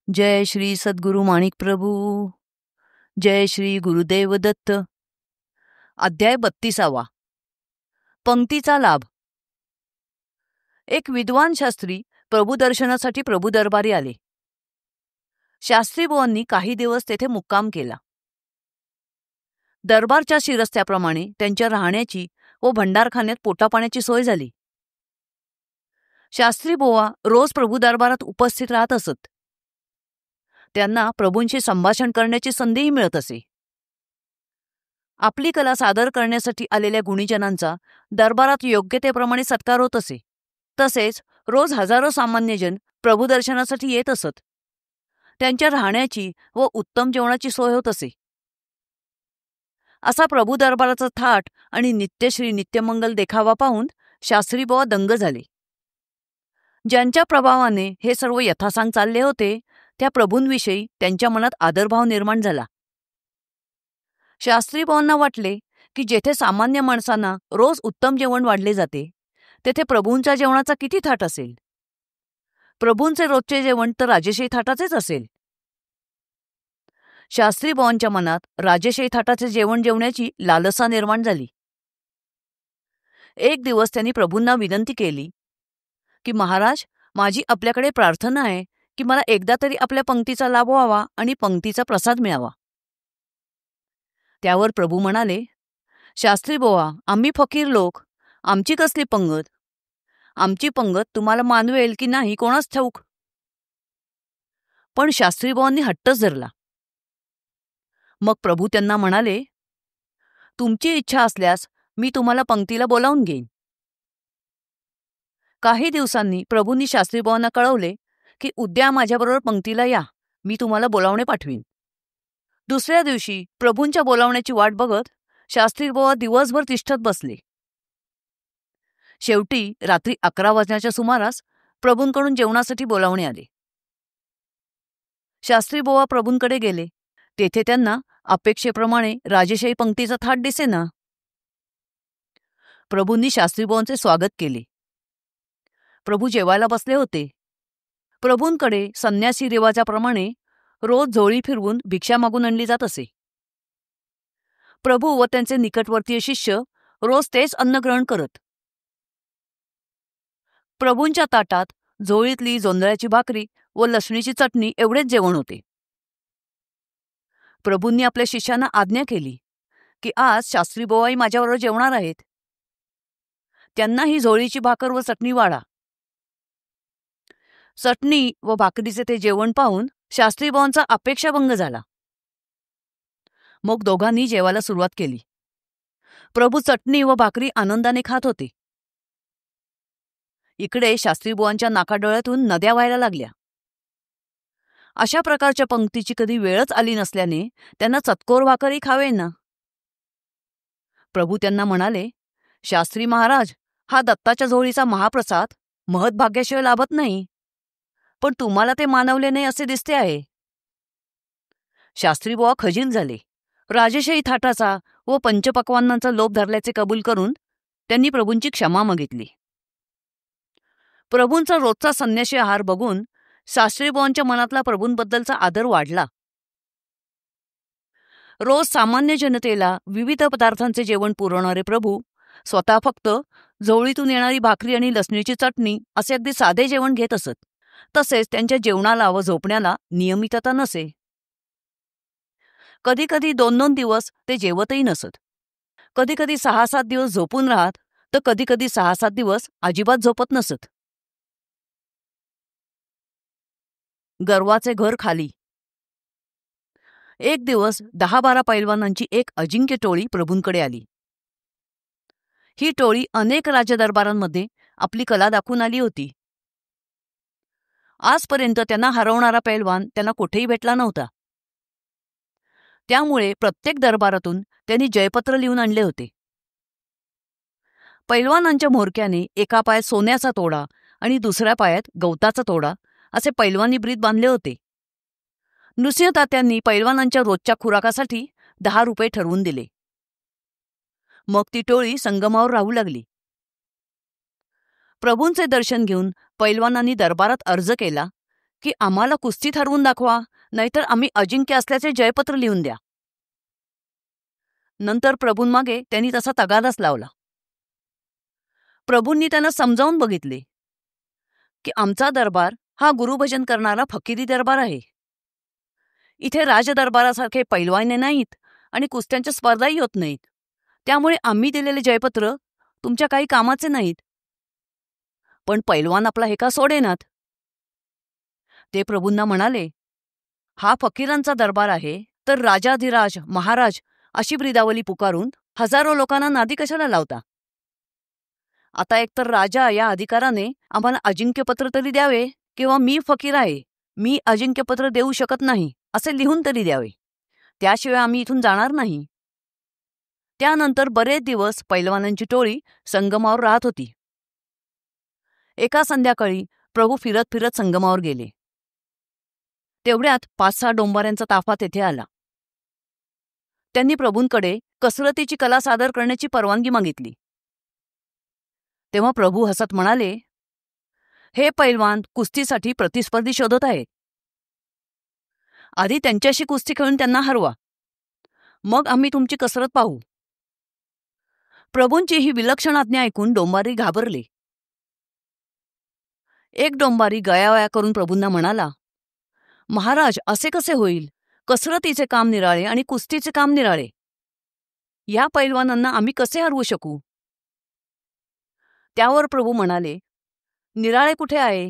जय श्री सद्गुरु माणिक प्रभू. जय श्री गुरुदेव दत्त. अध्याय 32. पंक्तीचा लाभ. एक विद्वान शास्त्री प्रभू दर्शनासाठी प्रभू दरबारी आले. शास्त्री बुवांनी काही दिवस तेथे मुक्काम केला. दरबारच्या शिरस्त्याप्रमाणे त्यांच्या राहण्याची व भंडारखान्यात पोटापाण्याची सोय झाली. शास्त्री बुवा रोज प्रभू दरबारात उपस्थित राहत असत. त्यांना प्रभूंशी संभाषण करण्याची संधीही मिळत असे. आपली कला सादर करण्यासाठी आलेल्या गुणीजनांचा दरबारात योग्यतेप्रमाणे सत्कार होत असे. तसेच रोज हजारो सामान्यजन प्रभू दर्शनासाठी येत असत. त्यांच्या राहण्याची व उत्तम जेवणाची सोय होत असे. असा प्रभू दरबाराचा थाट आणि नित्यश्री नित्यमंगल देखावा पाहून शास्त्री बुवा दंग झाले. ज्यांच्या प्रभावाने हे सर्व यथासांग चालले होते त्या प्रभूंविषयी त्यांच्या मनात आदरभाव निर्माण झाला. शास्त्री बुवांना वाटले की जेथे सामान्य माणसांना रोज उत्तम जेवण वाढले जाते तेथे प्रभूंच्या जेवणाचा किती थाट असेल. प्रभूंचे रोजचे जेवण तर राजेशाही थाटाचेच असेल. शास्त्री बुवांच्या मनात राजेशाही थाटाचे जेवण जेवण्याची लालसा निर्माण झाली. एक दिवस त्यांनी प्रभूंना विनंती केली की महाराज, माझी आपल्याकडे प्रार्थना आहे की मला एकदा तरी आपल्या पंक्तीचा लाभ व्हावा आणि पंक्तीचा प्रसाद मिळावा. त्यावर प्रभू म्हणाले, शास्त्री बुवा, आम्ही फकीर लोक, आमची कसली पंगत. आमची पंगत तुम्हाला मानवेल की नाही कोणास ठाऊक. पण शास्त्री बुवांनी हट्टच धरला. मग प्रभू त्यांना म्हणाले, तुमची इच्छा असल्यास मी तुम्हाला पंक्तीला बोलावून घेईन. काही दिवसांनी प्रभूंनी शास्त्री बुवांना कळवले की उद्या माझ्याबरोबर पंक्तीला या, मी तुम्हाला बोलावणे पाठवीन. दुसऱ्या दिवशी प्रभूंच्या बोलावण्याची वाट बघत शास्त्री बुवा दिवसभर तिष्ठत बसले. शेवटी रात्री 11 वाजण्याच्या सुमारास प्रभूंकडून जेवणासाठी बोलावणे आले. शास्त्री बुवा प्रभूंकडे गेले. तेथे त्यांना अपेक्षेप्रमाणे राजेशाही पंक्तीचा थाट दिसेना. प्रभूंनी शास्त्री बुवांचे स्वागत केले. प्रभू जेवायला बसले होते. प्रभूंकडे संन्यासी रिवाजाप्रमाणे रोज झोळी फिरवून भिक्षा मागून आणली जात असे. प्रभू व त्यांचे निकटवर्तीय शिष्य रोज तेच अन्न ग्रहण करत. प्रभूंच्या ताटात झोळीतली जोंधळ्याची भाकरी व लसणीची चटणी एवढेच जेवण होते. प्रभूंनी आपल्या शिष्यांना आज्ञा केली की आज शास्त्री बुवाई माझ्याबरोबर जेवणार आहेत. त्यांना ही झोळीची भाकर व चटणी वाढा. चटणी व भाकरीचे ते जेवण पाहून शास्त्री बुवांचा अपेक्षाभंग झाला. मग दोघांनी जेवायला सुरुवात केली. प्रभू चटणी व भाकरी आनंदाने खात होते. इकडे शास्त्री बुवांच्या नाकाडोळ्यातून नद्या व्हायला लागल्या. अशा प्रकारच्या पंक्तीची कधी वेळच आली नसल्याने त्यांना चतकोर भाकरही खावेना. प्रभू त्यांना म्हणाले, शास्त्री महाराज, हा दत्ताच्या झोळीचा महाप्रसाद महत्भाग्याशिवाय लाभत नाही, पण तुम्हाला ते मानवले नाही असे दिसते आहे. शास्त्री बुवा खजील झाले. राजेशाही थाटाचा व पंचपक्वान्नांचा लोभ धरल्याचे कबूल करून त्यांनी प्रभूंची क्षमा मागितली. प्रभूंचा रोजचा संन्याशी आहार बघून शास्त्री बुवांच्या मनातला प्रभूंबद्दलचा आदर वाढला. रोज सामान्य जनतेला विविध पदार्थांचे जेवण पुरवणारे प्रभू स्वतः फक्त झोळीतून येणारी भाकरी आणि लसणीची चटणी असे अगदी साधे जेवण घेत असत. तसेच त्यांच्या जेवणाला व झोपण्याला नियमितता नसे. कधी कधी 2-2 दिवस ते जेवतही नसत. कधी कधी 6-7 दिवस झोपून राहत तर कधी कधी 6-7 दिवस अजिबात झोपत नसत. गर्वाचे घर खाली. एक दिवस 10-12 पैलवानांची एक अजिंक्य टोळी प्रभूंकडे आली. ही टोळी अनेक राजदरबारांमध्ये आपली कला दाखवून आली होती. आजपर्यंत त्यांना हरवणारा पैलवान त्यांना कुठेही भेटला नव्हता. त्यामुळे प्रत्येक दरबारातून त्यांनी जयपत्र लिहून आणले होते. पैलवानांच्या म्होरक्याने एका पायात सोन्याचा तोडा आणि दुसऱ्या पायात गवताचा तोडा असे पैलवानी ब्रीद बांधले होते. नृसिंहतात्यांनी पैलवानांच्या रोजच्या खुराकासाठी 10 रुपये ठरवून दिले. मग ती टोळी संगमावर राहू लागली. प्रभूंचे दर्शन घेऊन पैलवानांनी दरबारात अर्ज केला की आम्हाला कुस्तीत हरवून दाखवा, नाहीतर आम्ही अजिंक्य असल्याचे जयपत्र लिहून द्या. नंतर प्रभूंमागे त्यांनी तसा तगादाच लावला. प्रभूंनी त्यांना समजावून बघितले की आमचा दरबार हा गुरुभजन करणारा फकीरी दरबार आहे. इथे राजदरबारासारखे पैलवाने नाहीत आणि कुस्त्यांच्या स्पर्धाही होत नाहीत. त्यामुळे आम्ही दिलेले जयपत्र तुमच्या काही कामाचे नाहीत. पण पैलवान आपला हे का सोडेनात. ते प्रभूंना म्हणाले, हा फकीरांचा दरबार आहे, तर राजाधिराज महाराज अशी ब्रिदावली पुकारून हजारो लोकांना नादी कशाला लावता. आता एकतर राजा या अधिकाराने आम्हाला अजिंक्यपत्र तरी द्यावे, किंवा मी फकीर आहे, मी अजिंक्यपत्र देऊ शकत नाही असे लिहून तरी द्यावे. त्याशिवाय आम्ही इथून जाणार नाही. त्यानंतर बरेच दिवस पैलवानांची टोळी संगमावर राहत होती. एका संध्याकाळी प्रभू फिरत फिरत संगमावर गेले. तेवढ्यात 5-6 डोंबाऱ्यांचा ताफा तेथे आला. त्यांनी प्रभूंकडे कसरतीची कला सादर करण्याची परवानगी मागितली. तेव्हा प्रभू हसत म्हणाले, हे पैलवान कुस्तीसाठी प्रतिस्पर्धी शोधत आहेत. आधी त्यांच्याशी कुस्ती खेळून त्यांना हरवा, मग आम्ही तुमची कसरत पाहू. प्रभूंची ही विलक्षण आज्ञा ऐकून डोंबारी घाबरले. एक डोंबारी गयावया करून प्रभूंना म्हणाला, महाराज असे कसे होईल? कसरतीचे काम निराळे आणि कुस्तीचे काम निराळे. या पैलवानांना आम्ही कसे हरवू शकू? त्यावर प्रभू म्हणाले, निराळे कुठे आहे?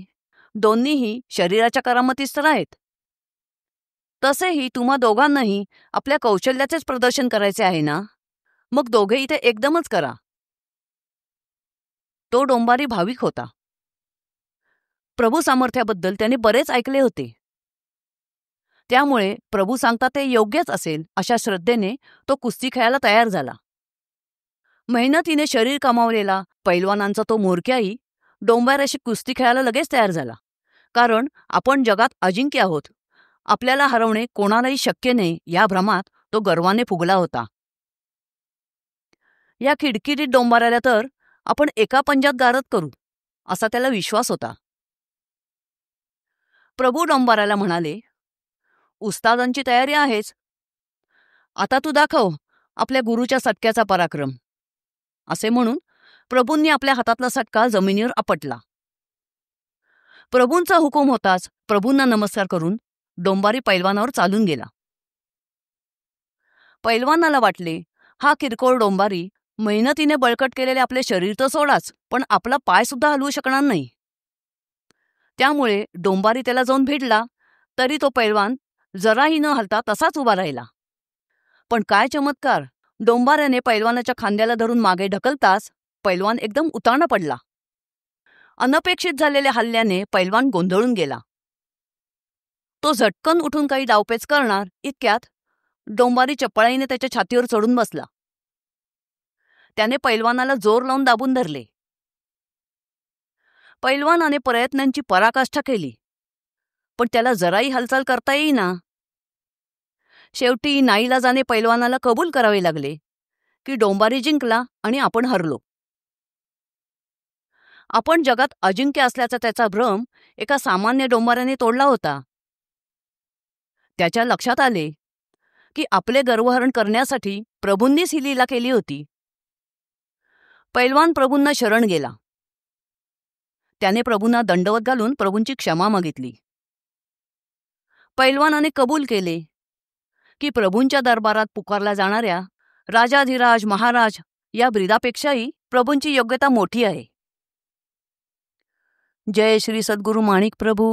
दोन्हीही शरीराच्या करामतीच तर आहेत. तसेही तुम्हा दोघांनाही आपल्या कौशल्याचेच प्रदर्शन करायचे आहे ना, मग दोघे इथे एकदमच करा. तो डोंबारी भाविक होता. प्रभू सामर्थ्याबद्दल त्याने बरेच ऐकले होते. त्यामुळे प्रभू सांगता ते योग्यच असेल अशा श्रद्धेने तो कुस्ती खेळायला तयार झाला. मेहनतीने शरीर कमावलेला पैलवानांचा तो म्होरक्याही डोंबाऱ्याशी कुस्ती खेळायला लगेच तयार झाला. कारण आपण जगात अजिंक्य आहोत, आपल्याला हरवणे कोणालाही शक्य नाही या भ्रमात तो गर्वाने फुगला होता. या खिडकिरीत डोंबाऱ्याला तर आपण एका पंजात गारद करू असा त्याला विश्वास होता. प्रभू डोंबाऱ्याला म्हणाले, उस्तादांची तयारी आहेच, आता तू दाखव आपल्या गुरुच्या सटक्याचा पराक्रम. असे म्हणून प्रभूंनी आपल्या हातातला सटका जमिनीवर आपटला. प्रभूंचा हुकूम होताच प्रभूंना नमस्कार करून डोंबारी पैलवानावर चालून गेला. पैलवानाला वाटले, हा किरकोळ डोंबारी मेहनतीने बळकट केलेले आपले शरीर तर सोडाच, पण आपला पाय सुद्धा हलवू शकणार नाही. त्यामुळे डोंबारी त्याला जाऊन भिडला तरी तो पैलवान जराही न हलता तसाच उभा राहिला. पण काय चमत्कार, डोंबाऱ्याने पैलवानाच्या खांद्याला धरून मागे ढकलताच पैलवान एकदम उताना पडला. अनपेक्षित झालेल्या हल्ल्याने पैलवान गोंधळून गेला. तो झटकन उठून काही डावपेच करणार इतक्यात डोंबारी चपळाईने त्याच्या छातीवर चढून बसला. त्याने पैलवानाला जोर लावून दाबून धरले. पैलवानाने प्रयत्नांची पराकाष्ठा केली, पण त्याला जराही हालचाल करता येईना. शेवटी नाईलाजाने पैलवानाला कबूल करावे लागले की डोंबारी जिंकला आणि आपण हरलो. आपण जगात अजिंक्य असल्याचा त्याचा भ्रम एका सामान्य डोंबाऱ्याने तोडला होता. त्याच्या लक्षात आले की आपले गर्वहरण करण्यासाठी प्रभूंनीच ही लीला केली होती. पैलवान प्रभूंना शरण गेला. त्याने प्रभूंना दंडवत घालून प्रभूंची क्षमा मागितली. पैलवानाने कबूल केले की प्रभूंच्या दरबारात पुकारल्या जाणाऱ्या राजाधिराज महाराज या ब्रिदापेक्षाही प्रभूंची योग्यता मोठी आहे. जय श्री सद्गुरु माणिक प्रभू.